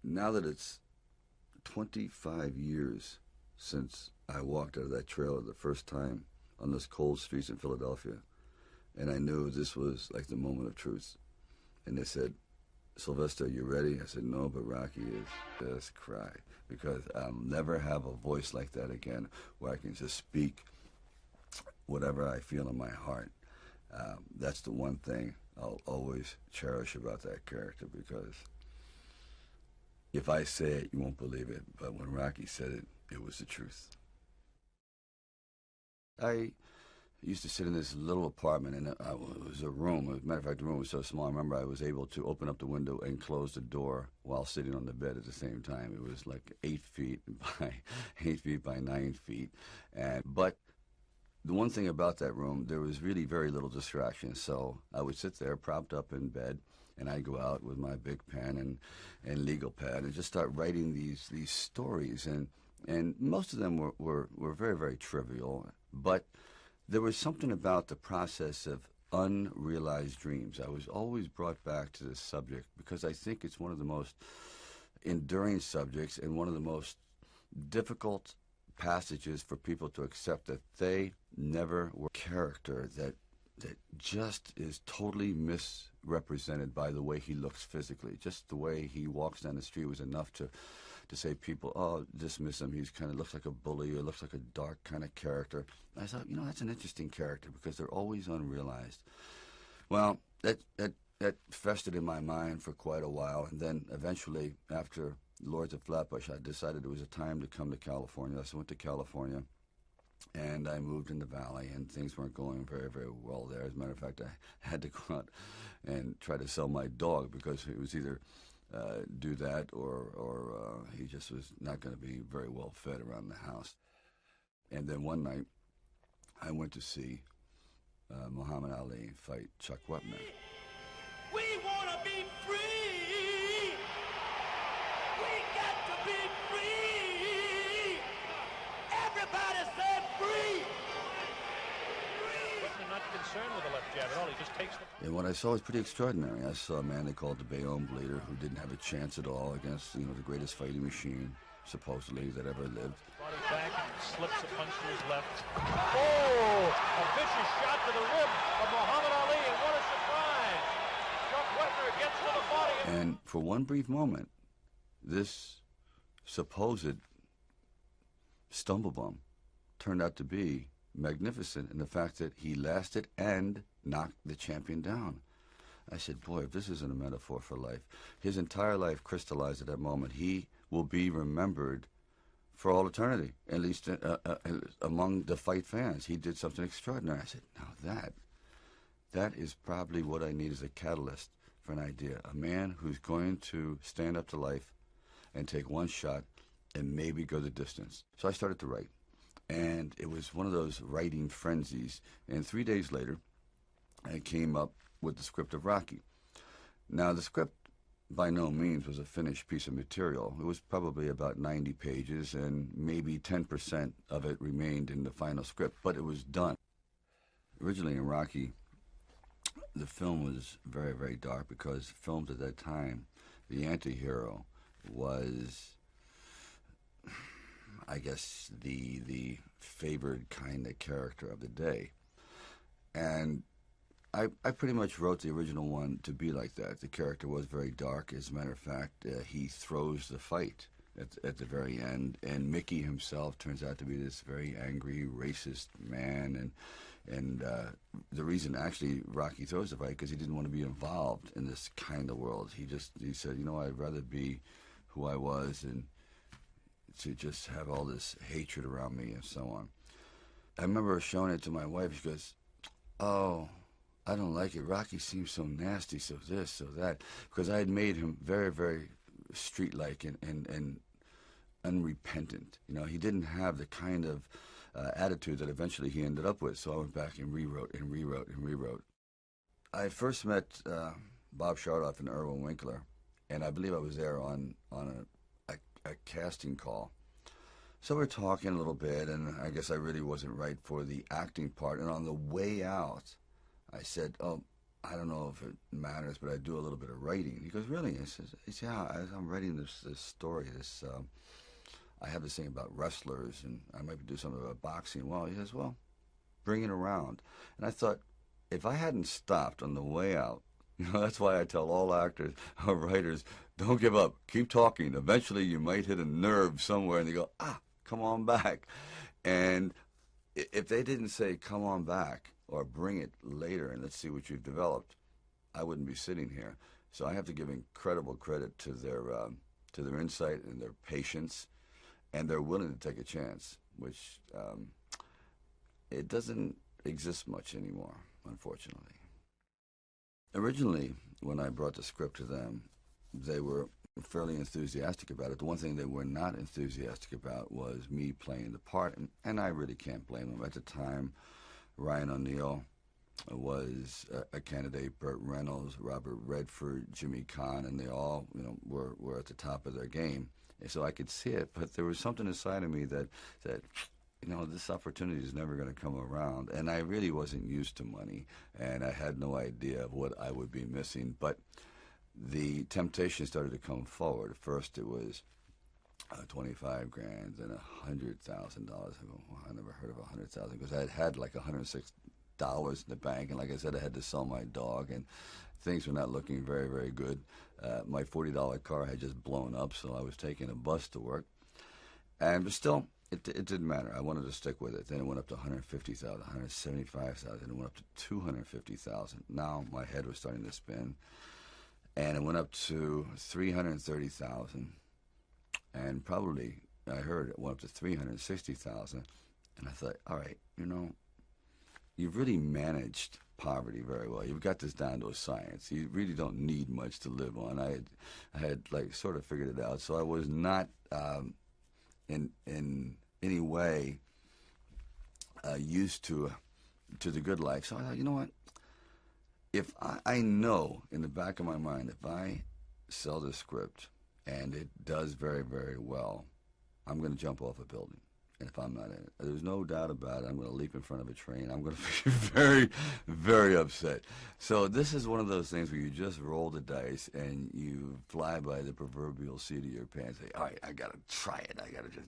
now that it's 25 years since I walked out of that trailer the first time on those cold streets in Philadelphia, and I knew this was like the moment of truth. And they said, Sylvester, you ready? I said, no, but Rocky is. Just cry, because I'll never have a voice like that again where I can just speak whatever I feel in my heart. That's the one thing I'll always cherish about that character, because if I say it, you won't believe it. But when Rocky said it, it was the truth. I used to sit in this little apartment, and it was a room. As a matter of fact, the room was so small, I remember I was able to open up the window and close the door while sitting on the bed at the same time. It was like 8 feet by 8 feet by 9 feet. But the one thing about that room, there was really very little distraction. So I would sit there propped up in bed, and I'd go out with my big pen and legal pad and just start writing these stories. And most of them were very, very trivial. But there was something about the process of unrealized dreams. I was always brought back to this subject because I think it's one of the most enduring subjects and one of the most difficult passages for people to accept, that they never were a character that just is totally misrepresented by the way he looks physically. Just the way he walks down the street was enough to say people, oh, dismiss him. He's kind of looks like a bully or looks like a dark kind of character. I thought, that's an interesting character because they're always unrealized. Well, that festered in my mind for quite a while, and then eventually, after Lords of Flatbush, I decided it was a time to come to California. So I went to California, and I moved in the Valley, and things weren't going very, very well there. As a matter of fact, I had to go out and try to sell my dog because it was either do that or he just was not going to be very well fed around the house. And then one night, I went to see Muhammad Ali fight Chuck Wepner. We want to be free! We got to be free! Everybody said free! Wepner not concerned with the left jab at all. He just takes the... And what I saw was pretty extraordinary. I saw a man they called the Bayonne Bleeder who didn't have a chance at all against, the greatest fighting machine, supposedly, that ever lived. Body back, slips a punch to his left. Oh! A vicious shot to the rib of Muhammad Ali, and what a surprise! Chuck Wepner gets to the body. And for one brief moment, this supposed stumblebum turned out to be magnificent in the fact that he lasted and knocked the champion down. I said, boy, if this isn't a metaphor for life. His entire life crystallized at that moment. He will be remembered for all eternity, at least among the fight fans. He did something extraordinary. I said, now that is probably what I need as a catalyst for an idea. A man who's going to stand up to life and take one shot and maybe go the distance. So I started to write. And it was one of those writing frenzies. And 3 days later, I came up with the script of Rocky. Now, the script by no means was a finished piece of material. It was probably about 90 pages, and maybe 10% of it remained in the final script, but it was done. Originally in Rocky, the film was very, very dark because films at that time, the anti-hero was, I guess, the favored kind of character of the day. And I pretty much wrote the original one to be like that. The character was very dark. As a matter of fact, he throws the fight at the very end, and Mickey himself turns out to be this very angry, racist man. And the reason actually Rocky throws the fight because he didn't want to be involved in this kind of world. He said, I'd rather be who I was and to just have all this hatred around me and so on. I remember showing it to my wife. She goes, oh, I don't like it. Rocky seems so nasty, so this, so that. Because I had made him very, very street-like and unrepentant. He didn't have the kind of attitude that eventually he ended up with. So I went back and rewrote and rewrote and rewrote. I first met Bob Chardoff and Irwin Winkler, and I believe I was there on a casting call. So we're talking a little bit, and I guess I really wasn't right for the acting part. And on the way out, I said, oh, I don't know if it matters, but I do a little bit of writing. He goes, really? I says, yeah, as I'm writing this story, I have this thing about wrestlers, and I might do something about boxing. Well, he says, well, bring it around. And I thought, if I hadn't stopped on the way out, that's why I tell all actors or writers, don't give up. Keep talking. Eventually, you might hit a nerve somewhere, and they go, come on back. And if they didn't say, come on back, or bring it later and let's see what you've developed, I wouldn't be sitting here. So I have to give incredible credit to their insight and their patience, and they're willing to take a chance, which it doesn't exist much anymore, unfortunately. Originally, when I brought the script to them, they were fairly enthusiastic about it. The one thing they were not enthusiastic about was me playing the part, and I really can't blame them. At the time, Ryan O'Neal was a candidate, Burt Reynolds, Robert Redford, Jimmy Caan, and they all, were at the top of their game. And so I could see it, but there was something inside of me that said, this opportunity is never going to come around. And I really wasn't used to money, and I had no idea of what I would be missing. But the temptation started to come forward. First, it was $25 grand, then $100,000. I go, well, I never heard of $100,000 because I had like $106 in the bank, and like I said, I had to sell my dog, and things were not looking very, very good. My $40 car had just blown up, so I was taking a bus to work, but still, it didn't matter. I wanted to stick with it. Then it went up to $150,000, $175,000. It went up to $250,000. Now my head was starting to spin, and it went up to $330,000. And probably, I heard it went up to $360,000. And I thought, all right, you've really managed poverty very well. You've got this down to a science. You really don't need much to live on. I had like sort of figured it out. So I was not in any way used to the good life. So I thought, you know what? If I know in the back of my mind, if I sell this script and it does very, very well, I'm going to jump off a building. And if I'm not in it, there's no doubt about it, I'm going to leap in front of a train. I'm going to be very, very upset. So this is one of those things where you just roll the dice and you fly by the proverbial seat of your pants. Say, all right, I got to try it. I got to just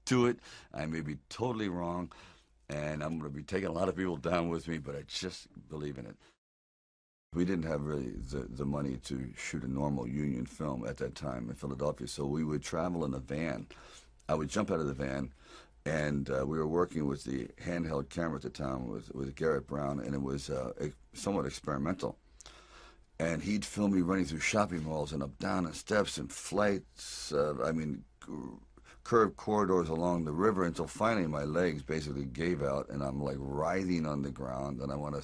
do it. I may be totally wrong, and I'm going to be taking a lot of people down with me, but I just believe in it. We didn't have really the money to shoot a normal union film at that time in Philadelphia, so we would travel in a van. I would jump out of the van, and we were working with the handheld camera at the time with Garrett Brown, and it was somewhat experimental. And he'd film me running through shopping malls and up down the steps and flights, curved corridors along the river until finally my legs basically gave out, and I'm like writhing on the ground, and I want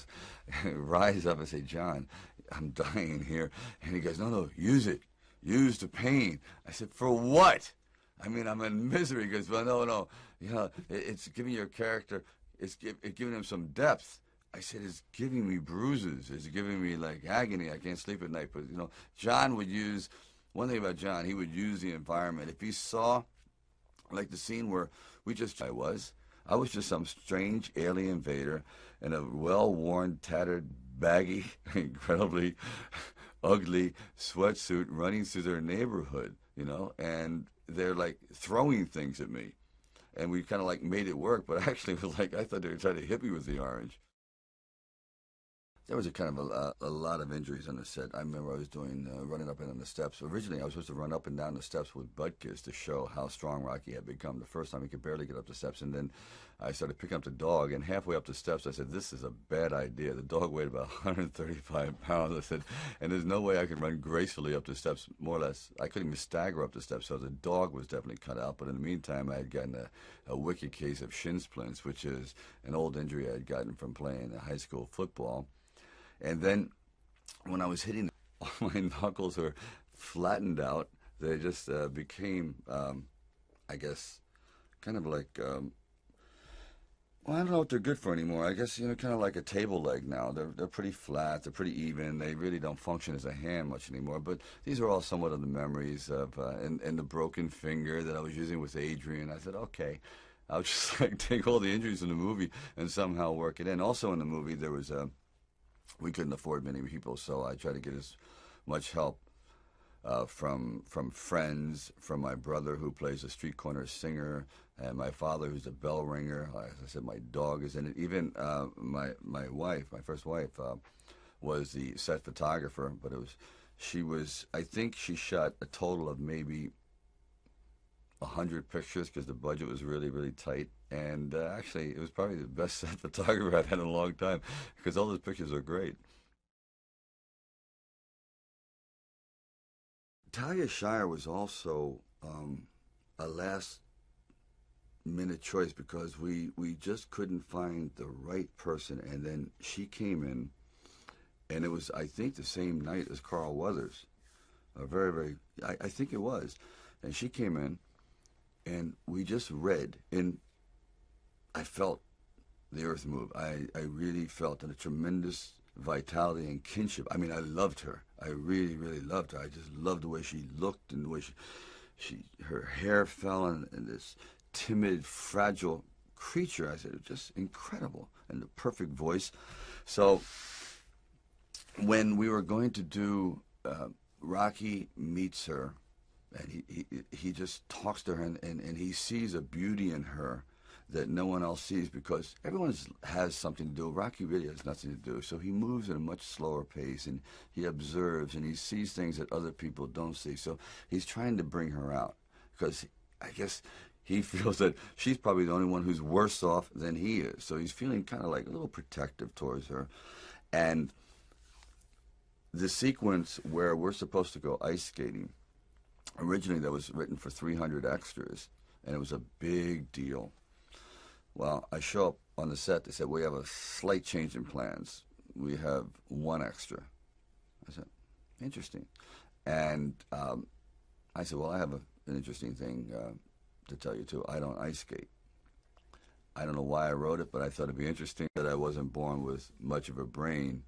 to rise up and say, John, I'm dying here. And he goes, no, use it. Use the pain. I said, for what? I mean, I'm in misery. He goes, well, no, it's giving your character, it's giving him some depth. I said, it's giving me bruises. It's giving me, like, agony. I can't sleep at night. But, John would use, one thing about John, he would use the environment. If he saw, like the scene where I was just some strange alien invader in a well-worn, tattered, baggy, incredibly ugly sweatsuit running through their neighborhood, and they're like throwing things at me. And we kind of like made it work, but actually it was like I thought they were trying to hit me with the orange. There was a kind of a lot of injuries on the set. I remember I was doing running up and down the steps. Originally, I was supposed to run up and down the steps with butt kiss to show how strong Rocky had become. The first time he could barely get up the steps, and then I started picking up the dog, and halfway up the steps, I said, this is a bad idea. The dog weighed about 135 pounds. I said, and there's no way I could run gracefully up the steps, more or less. I couldn't even stagger up the steps, so the dog was definitely cut out. But in the meantime, I had gotten a wicked case of shin splints, which is an old injury I had gotten from playing high school football. And then when I was hitting, all my knuckles were flattened out. They just became, I guess, kind of like, well, I don't know what they're good for anymore. I guess, kind of like a table leg now. They're pretty flat. They're pretty even. They really don't function as a hand much anymore. But these are all somewhat of the memories of, and the broken finger that I was using with Adrian. I said, okay, I'll just like take all the injuries in the movie and somehow work it in. Also in the movie, there was we couldn't afford many people, so I tried to get as much help from friends, from my brother who plays a street corner singer, and my father who's a bell ringer. As I said, my dog is in it. Even my wife, my first wife, was the set photographer, but I think she shot a total of maybe 100 pictures because the budget was really, really tight. And actually, it was probably the best set photographer I've had in a long time because all those pictures are great. Talia Shire was also a last-minute choice because we just couldn't find the right person. And then she came in, and it was, I think, the same night as Carl Weathers. I think it was. And she came in, and we just read, and I felt the earth move. I really felt a tremendous vitality and kinship. I mean, I loved her. I really, really loved her. I just loved the way she looked and the way her hair fell and this timid, fragile creature. I said, it was just incredible, and the perfect voice. So when we were going to do Rocky meets her, and he just talks to her, and he sees a beauty in her that no one else sees because everyone has something to do. Rocky really has nothing to do. So he moves at a much slower pace, and he observes, and he sees things that other people don't see. So he's trying to bring her out because I guess he feels that she's probably the only one who's worse off than he is. So he's feeling kind of like a little protective towards her. And the sequence where we're supposed to go ice skating, originally that was written for 300 extras, and it was a big deal. Well, I show up on the set. They said, we have a slight change in plans. We have one extra. I said, interesting. And I said, well, I have an interesting thing to tell you, too. I don't ice skate. I don't know why I wrote it, but I thought it'd be interesting that I wasn't born with much of a brain.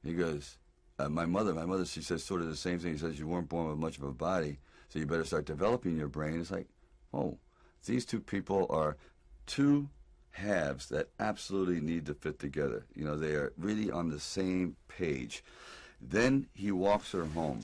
He goes, my mother, she says sort of the same thing. She says, you weren't born with much of a body, so you better start developing your brain. It's like, oh, these two people are two halves that absolutely need to fit together. You know, they are really on the same page. Then he walks her home,